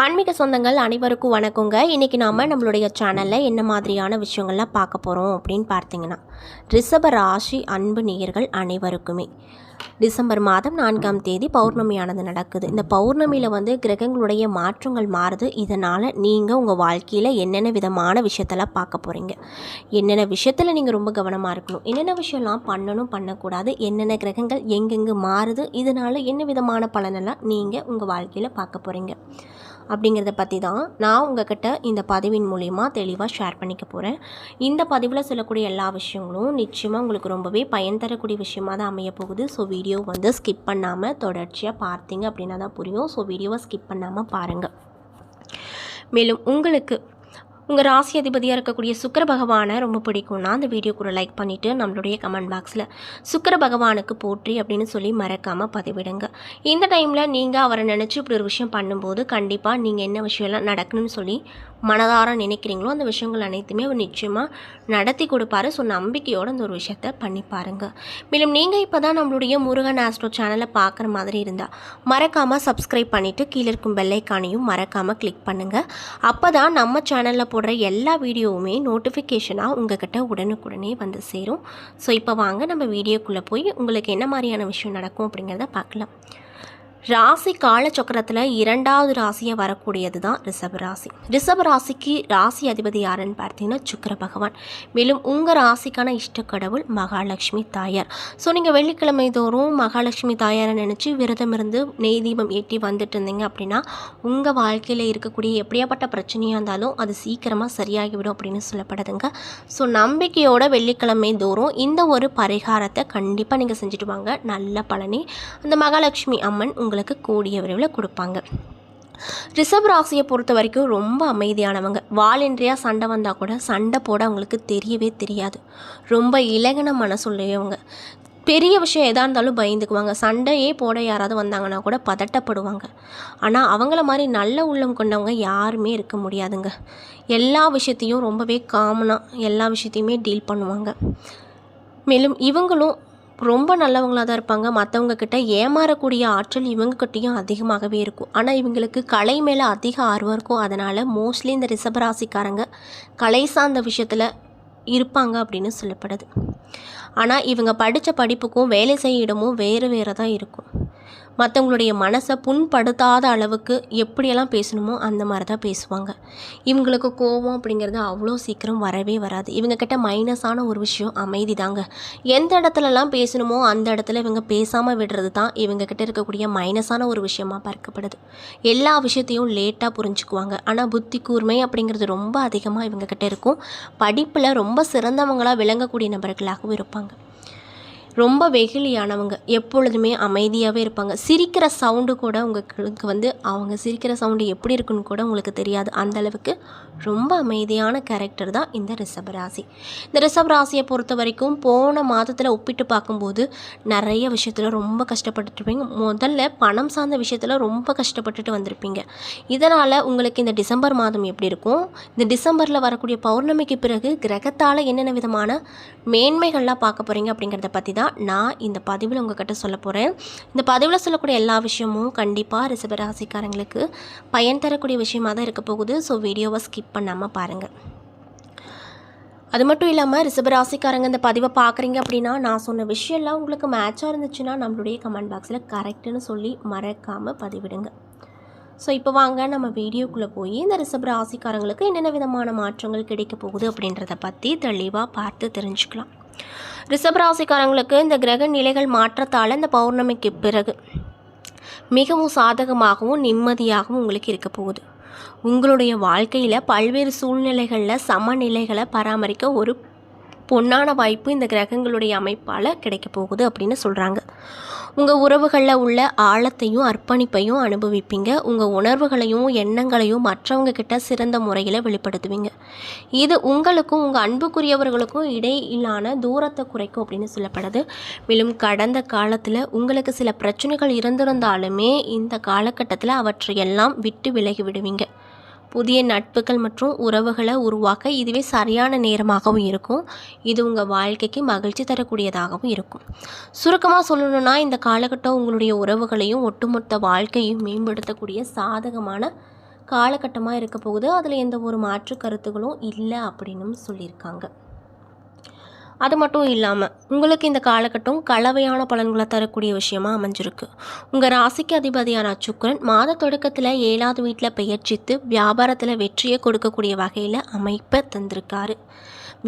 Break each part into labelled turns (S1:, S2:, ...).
S1: ஆன்மீக சொந்தங்கள் அனைவருக்கும் வணக்கங்க. இன்றைக்கி நாம் நம்மளுடைய சேனலில் என்ன மாதிரியான விஷயங்கள்லாம் பார்க்க போகிறோம் அப்படின்னு பார்த்தீங்கன்னா, ரிஷப ராசி அன்பு நேயர்கள் அனைவருக்குமே டிசம்பர் மாதம் 4ஆம் தேதி பௌர்ணமியானது நடக்குது. இந்த பௌர்ணமியில் கிரகங்களுடைய மாற்றங்கள் மாறுது. இதனால் நீங்கள் உங்கள் வாழ்க்கையில் என்னென்ன விதமான விஷயத்தெல்லாம் பார்க்க போகிறீங்க, என்னென்ன விஷயத்தில் நீங்கள் ரொம்ப கவனமாக இருக்கணும், என்னென்ன விஷயம்லாம் பண்ணணும் பண்ணக்கூடாது, என்னென்ன கிரகங்கள் எங்கெங்கே மாறுது, இதனால் என்ன விதமான பலனெல்லாம் நீங்கள் உங்கள் வாழ்க்கையில் பார்க்க போகிறீங்க அப்படிங்கிறத பற்றி தான் நான் உங்கள்கிட்ட இந்த பதிவின் மூலிமா தெளிவாக ஷேர் பண்ணிக்க போகிறேன். இந்த பதிவில் சொல்லக்கூடிய எல்லா விஷயங்களும் நிச்சயமாக உங்களுக்கு ரொம்பவே பயன் தரக்கூடிய விஷயமாக தான் அமைய போகுது. ஸோ வீடியோ ஸ்கிப் பண்ணாமல் தொடர்ச்சியாக பார்த்தீங்க அப்படின்னா தான் புரியும். ஸோ வீடியோவை ஸ்கிப் பண்ணாமல் பாருங்கள். மேலும் உங்களுக்கு உங்கள் ராசி அதிபதியாக இருக்கக்கூடிய சுக்கிர பகவானை ரொம்ப பிடிக்கும்னா அந்த வீடியோக்குள்ள லைக் பண்ணிவிட்டு நம்மளுடைய கமெண்ட் பாக்ஸில் சுக்கிர பகவானுக்கு போற்றி அப்படின்னு சொல்லி மறக்காமல் பதிவிடுங்க. இந்த டைமில் நீங்கள் அவரை நினச்சி இப்படி ஒரு விஷயம் பண்ணும்போது கண்டிப்பாக நீங்கள் என்ன விஷயம்லாம் நடக்கணும்னு சொல்லி மனதார நினைக்கிறீங்களோ அந்த விஷயங்கள் அனைத்துமே அவர் நிச்சயமாக நடத்தி கொடுப்பாரு. ஸோ நம்பிக்கையோடு அந்த ஒரு விஷயத்தை பண்ணி பாருங்கள். மேலும் நீங்கள் இப்போ தான் நம்மளுடைய முருகன் ஆஸ்ட்ரோ சேனலை பார்க்குற மாதிரி இருந்தால் மறக்காமல் சப்ஸ்கிரைப் பண்ணிவிட்டு கீழே இருக்கும் பெல்லைக்கானையும் மறக்காமல் கிளிக் பண்ணுங்கள். அப்போ தான் நம்ம சேனலில் போடுற எல்லா வீடியோவுமே நோட்டிஃபிகேஷனாக உங்கள்கிட்ட உடனுக்குடனே வந்து சேரும். ஸோ இப்போ வாங்க நம்ம வீடியோக்குள்ளே போய் உங்களுக்கு என்ன மாதிரியான விஷயம் நடக்கும் அப்படிங்கிறத பார்க்கலாம். ராசி காலச்சக்கரத்தில் 2வது ராசியாக வரக்கூடியது தான் ரிஷபராசி. ரிஷபராசிக்கு ராசி அதிபதி யாருன்னு பார்த்தீங்கன்னா சுக்கிர பகவான். மேலும் உங்கள் ராசிக்கான இஷ்ட கடவுள் மகாலட்சுமி தாயார். ஸோ நீங்கள் வெள்ளிக்கிழமை தோறும் மகாலட்சுமி தாயாரை நினச்சி விரதம் இருந்து நெய் தீபம் ஏற்றி வந்துட்டு இருந்தீங்க அப்படின்னா உங்கள் வாழ்க்கையில் இருக்கக்கூடிய எப்படியாப்பட்ட பிரச்சனையாக இருந்தாலும் அது சீக்கிரமாக சரியாகிவிடும் அப்படின்னு சொல்லப்படுதுங்க. ஸோ நம்பிக்கையோட வெள்ளிக்கிழமை தோறும் இந்த ஒரு பரிகாரத்தை கண்டிப்பாக நீங்கள் செஞ்சுட்டு வாங்க. நல்ல பலனே அந்த மகாலட்சுமி அம்மன் உங்களுக்கு கூடிய விரைவில் கொடுப்பாங்க. ரிஷப ராசியை பொறுத்த வரைக்கும் ரொம்ப அமைதியானவங்க. வாலின்றியாக சண்டை வந்தால் கூட சண்டை போட அவங்களுக்கு தெரியவே தெரியாது. ரொம்ப இலகின மனசுள்ளவங்க. பெரிய விஷயம் எதாக இருந்தாலும் பயந்துக்குவாங்க. சண்டையே போட யாராவது வந்தாங்கன்னா கூட பதட்டப்படுவாங்க. ஆனால் அவங்கள மாதிரி நல்ல உள்ளம் கொண்டவங்க யாருமே இருக்க முடியாதுங்க. எல்லா விஷயத்தையும் ரொம்பவே காமனாக எல்லா விஷயத்தையுமே டீல் பண்ணுவாங்க. மேலும் இவங்களும் ரொம்ப நல்லவங்களாக தான் இருப்பாங்க. மற்றவங்க கிட்ட ஏமாறக்கூடிய ஆற்றல் இவங்ககிட்டையும் அதிகமாகவே இருக்கும். ஆனால் இவங்களுக்கு கலை மேலே அதிக ஆர்வம் இருக்கும். அதனால் மோஸ்ட்லி இந்த ரிஷபராசிக்காரங்க கலை சார்ந்த விஷயத்தில் இருப்பாங்க அப்படின்னு சொல்லப்படுது. ஆனால் இவங்க படித்த படிப்புக்கும் வேலை செய்ய இடமும் வேறு வேறு தான் இருக்கும். மற்றவங்களுடைய மனசை புண்படுத்தாத அளவுக்கு எப்படியெல்லாம் பேசணுமோ அந்த மாதிரி தான் பேசுவாங்க. இவங்களுக்கு கோபம் அப்படிங்கிறது அவ்வளோ சீக்கிரம் வரவே வராது. இவங்கக்கிட்ட மைனஸான ஒரு விஷயம் அமைதி தாங்க. எந்த இடத்துலலாம் பேசணுமோ அந்த இடத்துல இவங்க பேசாமல் விடுறது தான் இவங்கக்கிட்ட இருக்கக்கூடிய மைனஸான ஒரு விஷயமாக பார்க்கப்படுது. எல்லா விஷயத்தையும் லேட்டாக புரிஞ்சுக்குவாங்க. ஆனால் புத்தி கூர்மை அப்படிங்கிறது ரொம்ப அதிகமாக இவங்கக்கிட்ட இருக்கும். படிப்பில் ரொம்ப சிறந்தவங்களாக விளங்கக்கூடிய நபர்களாகவும் இருப்பாங்க. ரொம்ப வெகுளியானவங்க. எப்பொழுதுமே அமைதியாகவே இருப்பாங்க. சிரிக்கிற சவுண்டு கூட உங்களுக்கு அவங்க சிரிக்கிற சவுண்டு எப்படி இருக்குன்னு கூட உங்களுக்கு தெரியாது. அந்தளவுக்கு ரொம்ப அமைதியான கேரக்டர் தான் இந்த ரிஷபராசி. இந்த ரிஷபராசியை பொறுத்த வரைக்கும் போன மாதத்தில் ஒப்பிட்டு பார்க்கும்போது நிறைய விஷயத்தில் ரொம்ப கஷ்டப்பட்டுருப்பீங்க. முதல்ல பணம் சார்ந்த விஷயத்தில் ரொம்ப கஷ்டப்பட்டுட்டு வந்திருப்பீங்க. இதனால் உங்களுக்கு இந்த டிசம்பர் மாதம் எப்படி இருக்கும், இந்த டிசம்பரில் வரக்கூடிய பௌர்ணமிக்கு பிறகு கிரகத்தால் என்னென்ன விதமான மேன்மைகள்லாம் பார்க்க போகிறீங்க அப்படிங்கிறத பற்றி தான் நான் இந்த பதிவில் உங்கள்கிட்ட சொல்ல போகிறேன். இந்த பதிவில் சொல்லக்கூடிய எல்லா விஷயமும் கண்டிப்பாக ரிஷபராசிக்காரங்களுக்கு பயன் தரக்கூடிய விஷயமாக தான் இருக்க போகுது. ஸோ வீடியோவை ஸ்கிப் பண்ணாமல் பாருங்கள். அது மட்டும் இல்லாமல் ரிஷபராசிக்காரங்க இந்த பதிவை பார்க்குறீங்க அப்படின்னா நான் சொன்ன விஷயம்லாம் உங்களுக்கு மேட்சாக இருந்துச்சுன்னா நம்மளுடைய கமெண்ட் பாக்ஸில் கரெக்டுன்னு சொல்லி மறக்காமல் பதிவிடுங்க. ஸோ இப்போ வாங்க நம்ம வீடியோக்குள்ளே போய் இந்த ரிஷபராசிக்காரங்களுக்கு என்னென்ன விதமான மாற்றங்கள் கிடைக்க போகுது அப்படின்றத பற்றி தெளிவாக பார்த்து தெரிஞ்சுக்கலாம். ரிஷபராசிக்காரங்களுக்கு இந்த கிரக நிலைகள் மாற்றத்தால் இந்த பௌர்ணமிக்கு பிறகு மிகவும் சாதகமாகவும் நிம்மதியாகவும் உங்களுக்கு இருக்க போகுது. உங்களுடைய வாழ்க்கையில் பல்வேறு சூழ்நிலைகளில் சமநிலைகளை பராமரிக்க ஒரு பொன்னான வாய்ப்பு இந்த கிரகங்களுடைய அமைப்பால் கிடைக்க போகுது அப்படின்னு சொல்கிறாங்க. உங்கள் உறவுகளில் உள்ள ஆழத்தையும் அர்ப்பணிப்பையும் அனுபவிப்பீங்க. உங்கள் உணர்வுகளையும் எண்ணங்களையும் மற்றவங்க கிட்ட சிறந்த முறையில் வெளிப்படுத்துவீங்க. இது உங்களுக்கும் உங்கள் அன்புக்குரியவர்களுக்கும் இடையிலான தூரத்தை குறைக்கும் அப்படின்னு சொல்லப்படுது. மேலும் கடந்த காலத்தில் உங்களுக்கு சில பிரச்சனைகள் இருந்திருந்தாலுமே இந்த காலகட்டத்தில் அவற்றையெல்லாம் விட்டு விலகி விடுவீங்க. புதிய நட்புகள் மற்றும் உறவுகளை உருவாக்க இதுவே சரியான நேரமாகவும் இருக்கும். இது உங்கள் வாழ்க்கைக்கு மகிழ்ச்சி தரக்கூடியதாகவும் இருக்கும். சுருக்கமாக சொல்லணும்னா இந்த காலகட்டம் உங்களுடைய உறவுகளையும் ஒட்டுமொத்த வாழ்க்கையும் மேம்படுத்தக்கூடிய சாதகமான காலகட்டமாக இருக்க போகுது. அதில் எந்த ஒரு மாற்று கருத்துகளும் இல்லை அப்படின்னும் சொல்லியிருக்காங்க. அது மட்டும் இல்லாமல் உங்களுக்கு இந்த காலகட்டம் கலவையான பலன்களை தரக்கூடிய விஷயமா அமைஞ்சிருக்கு. உங்கள் ராசிக்கு அதிபதியான சுக்கிரன் மாத தொடக்கத்தில் 7வது வீட்டில் பெயர்ச்சித்து வியாபாரத்தில் வெற்றியை கொடுக்கக்கூடிய வகையில் அமைப்பை தந்திருக்காரு.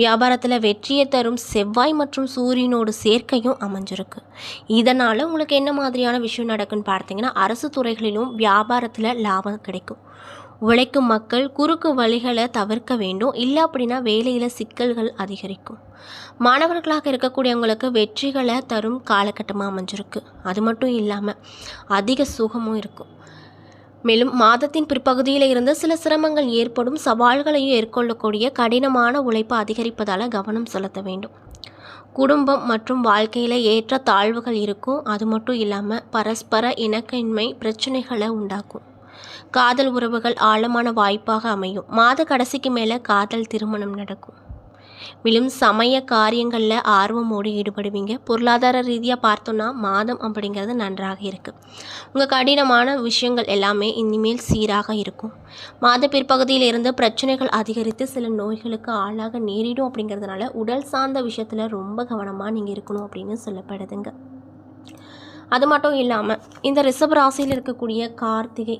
S1: வியாபாரத்தில் வெற்றியை தரும் செவ்வாய் மற்றும் சூரியனோட சேர்க்கையும் அமைஞ்சிருக்கு. இதனால் உங்களுக்கு என்ன மாதிரியான விஷயம் நடக்குன்னு பார்த்தீங்கன்னா, அரசு துறைகளிலும் வியாபாரத்தில் லாபம் கிடைக்கும். உழைக்கும் மக்கள் குறுக்கு வழிகளை தவிர்க்க வேண்டும். இல்லை அப்படின்னா வேலையில் சிக்கல்கள் அதிகரிக்கும். மாணவர்களாக இருக்கக்கூடியவங்களுக்கு வெற்றிகளை தரும் காலகட்டமாக அமைஞ்சிருக்கு. அது மட்டும் இல்லாமல் அதிக சுகமும் இருக்கும். மேலும் மாதத்தின் பிற்பகுதியில் இருந்து சில சிரமங்கள் ஏற்படும். சவால்களையும் ஏற்கொள்ளக்கூடிய கடினமான உழைப்பு அதிகரிப்பதால் கவனம் செலுத்த வேண்டும். குடும்பம் மற்றும் வாழ்க்கையில் ஏற்ற தாழ்வுகள் இருக்கும். அது மட்டும் இல்லாமல் பரஸ்பர இணக்கமின்மை பிரச்சனைகளை உண்டாக்கும். காதல் உறவுகள் ஆழமான வாய்ப்பாக அமையும். மாத கடைசிக்கு மேலே காதல் திருமணம் நடக்கும். மேலும் சமய காரியங்களில் ஆர்வமோடு ஈடுபடுவீங்க. பொருளாதார ரீதியாக பார்த்தோன்னா மாதம் அப்படிங்கிறது நன்றாக இருக்குது. உங்கள் கடினமான விஷயங்கள் எல்லாமே இனிமேல் சீராக இருக்கும். மாத பிற்பகுதியில் இருந்து பிரச்சனைகள் அதிகரித்து சில நோய்களுக்கு ஆளாக நேரிடும். அப்படிங்கிறதுனால உடல் சார்ந்த விஷயத்தில் ரொம்ப கவனமாக நீங்கள் இருக்கணும் அப்படின்னு சொல்லப்படுதுங்க. அது மட்டும் இல்லாமல் இந்த ரிஷப ராசியில் இருக்கக்கூடிய கார்த்திகை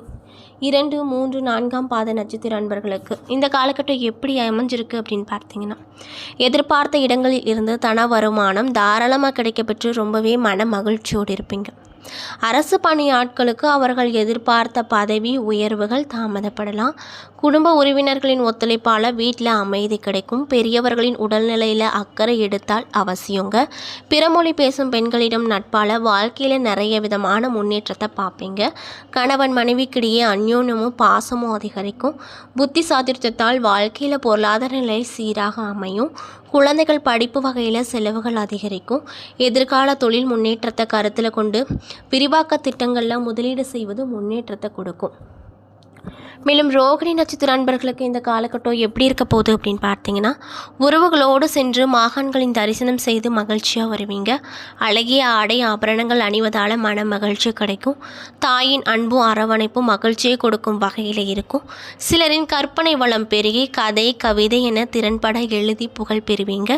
S1: 2, 3, 4ஆம் பாத நட்சத்திர அன்பர்களுக்கு இந்த காலகட்டம் எப்படி அமைஞ்சிருக்கு அப்படின்னு பார்த்தீங்கன்னா, எதிர்பார்த்த இடங்களில் இருந்து தன வருமானம் தாராளமாக கிடைக்கப்பெற்று ரொம்பவே மன மகிழ்ச்சியோடு இருப்பீங்க. அரசு பணி ஆட்களுக்கு அவர்கள் எதிர்பார்த்த பதவி உயர்வுகள் தாமதப்படலாம். குடும்ப உறவினர்களின் ஒத்துழைப்பால் வீட்டில் அமைதி கிடைக்கும். பெரியவர்களின் உடல்நிலையில் அக்கறை எடுத்தால் அவசியங்க. பிறமொழி பேசும் பெண்களிடம் நட்பால் வாழ்க்கையில் நிறைய விதமான முன்னேற்றத்தை பார்ப்பீங்க. கணவன் மனைவிக்கிடையே அந்யோன்யமும் பாசமும் அதிகரிக்கும். புத்தி சாதுரியத்தால் வாழ்க்கையில் பொருளாதார நிலை சீராக அமையும். குழந்தைகள் படிப்பு வகையில் செலவுகள் அதிகரிக்கும். எதிர்கால தொழில் முன்னேற்றத்தை கருத்தில் கொண்டு விரிவாக்க திட்டங்களில் முதலீடு செய்வது முன்னேற்றத்தை கொடுக்கும். மேலும் ரோகிணி நட்சத்திர அன்பர்களுக்கு இந்த காலகட்டம் எப்படி இருக்க போகுது அப்படின்னு பார்த்தீங்கன்னா, உறவுகளோடு சென்று மாகாண்களின் தரிசனம் செய்து மகிழ்ச்சியாக வருவீங்க. அழகிய ஆடை ஆபரணங்கள் அணிவதால் மன மகிழ்ச்சி கிடைக்கும். தாயின் அன்பும் அரவணைப்பும் மகிழ்ச்சியை கொடுக்கும் வகையில் இருக்கும். சிலரின் கற்பனை வளம் பெருகி கதை கவிதை என திறன்பட எழுதி புகழ் பெறுவீங்க.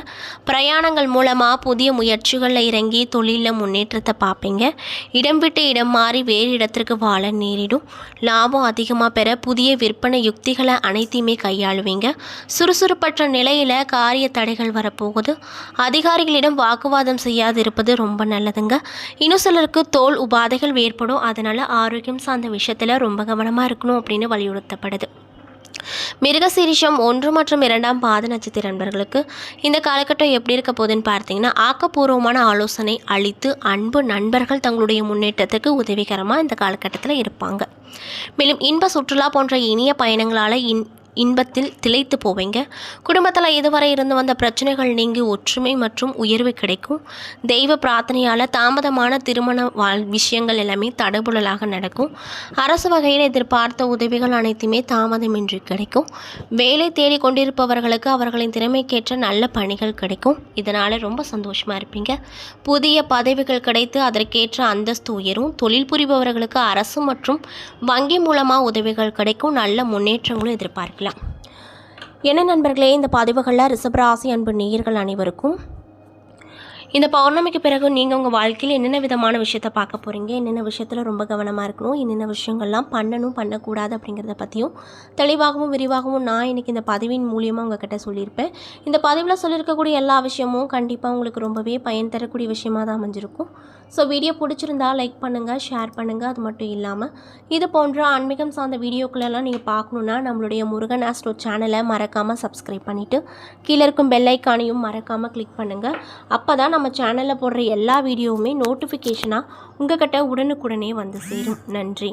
S1: பிரயாணங்கள் மூலமாக புதிய முயற்சிகளில் இறங்கி தொழிலில் முன்னேற்றத்தை பார்ப்பீங்க. இடம் விட்டு இடம் மாறி வேறு இடத்திற்கு வாழ நேரிடும். லாபம் அதிகமாக பெற புதிய விற்பனை யுக்திகளை அனைத்தையுமே கையாளுவீங்க. சுறுசுறுப்பற்ற நிலையில் காரிய தடைகள் வரப்போகுது. அதிகாரிகளிடம் வாக்குவாதம் செய்யாது இருப்பது ரொம்ப நல்லதுங்க. இன்னும் சிலருக்கு தோல் உபாதைகள் ஏற்படும். அதனால் ஆரோக்கியம் சார்ந்த விஷயத்தில் ரொம்ப கவனமாக இருக்கணும் அப்படின்னு வலியுறுத்தப்படுது. மிருகசீரிஷம் 1 மற்றும் 2ஆம் பாத நட்சத்திர நண்பர்களுக்கு இந்த காலகட்டம் எப்படி இருக்க போகுதுன்னு பார்த்தீங்கன்னா, ஆக்கப்பூர்வமான ஆலோசனை அளித்து அன்பு நண்பர்கள் தங்களுடைய முன்னேற்றத்துக்கு உதவிகரமாக இந்த காலகட்டத்தில் இருப்பாங்க. மேலும் இன்ப சுற்றுலா போன்ற இனிய பயணங்களால் இன்பத்தில் திளைத்து போவீங்க. குடும்பத்தில் இதுவரை இருந்து வந்த பிரச்சனைகள் நீங்கி ஒற்றுமை மற்றும் உயர்வு கிடைக்கும். தெய்வ பிரார்த்தனையால் தாமதமான திருமண விஷயங்கள் எல்லாமே தடபுடலாக நடக்கும். அரசு வகையில் எதிர்பார்த்த உதவிகள் அனைத்துமே தாமதமின்றி கிடைக்கும். வேலை தேடி கொண்டிருப்பவர்களுக்கு அவர்களின் திறமைக்கேற்ற நல்ல பணிகள் கிடைக்கும். இதனால் ரொம்ப சந்தோஷமாக இருப்பீங்க. புதிய பதவிகள் கிடைத்து அதற்கேற்ற அந்தஸ்து உயரும். தொழில் புரிபவர்களுக்கு அரசு மற்றும் வங்கி மூலமாக உதவிகள் கிடைக்கும். நல்ல முன்னேற்றங்களும் எதிர்பார்க்கலாம். என்ன நண்பர்களே, இந்த பதிவுகளில் ரிஷபராசி அன்பு நேயர்கள் அனைவருக்கும் இந்த பௌர்ணமிக்கு பிறகு நீங்கள் உங்கள் வாழ்க்கையில் என்னென்ன விதமான விஷயத்தை பார்க்க போகிறீங்க, என்னென்ன விஷயத்தில் ரொம்ப கவனமாக இருக்கணும், என்னென்ன விஷயங்கள்லாம் பண்ணணும் பண்ணக்கூடாது அப்படிங்கிறத பற்றியும் தெளிவாகவும் விரிவாகவும் நான் இன்றைக்கி இந்த பதிவின் மூலியமாக உங்கள்கிட்ட சொல்லியிருப்பேன். இந்த பதிவில் சொல்லியிருக்கக்கூடிய எல்லா விஷயமும் கண்டிப்பாக உங்களுக்கு ரொம்பவே பயன் தரக்கூடிய விஷயமாக தான் அமைஞ்சிருக்கும். ஸோ வீடியோ பிடிச்சிருந்தா லைக் பண்ணுங்கள், ஷேர் பண்ணுங்கள். அது மட்டும் இல்லாமல் இது போன்ற ஆன்மீகம் சார்ந்த வீடியோக்களெல்லாம் நீங்கள் பார்க்கணுன்னா நம்மளுடைய முருகன் ஆஸ்ட்ரோ சேனலை மறக்காமல் சப்ஸ்கிரைப் பண்ணிவிட்டு கீழே இருக்கும் பெல் ஐக்கானையும் மறக்காமல் கிளிக் பண்ணுங்கள். அப்போ தான் நம்ம சேனலில் போடுற எல்லா வீடியோவுமே நோட்டிஃபிகேஷனாக உங்கள்கிட்ட உடனுக்குடனே வந்து சேரும். நன்றி.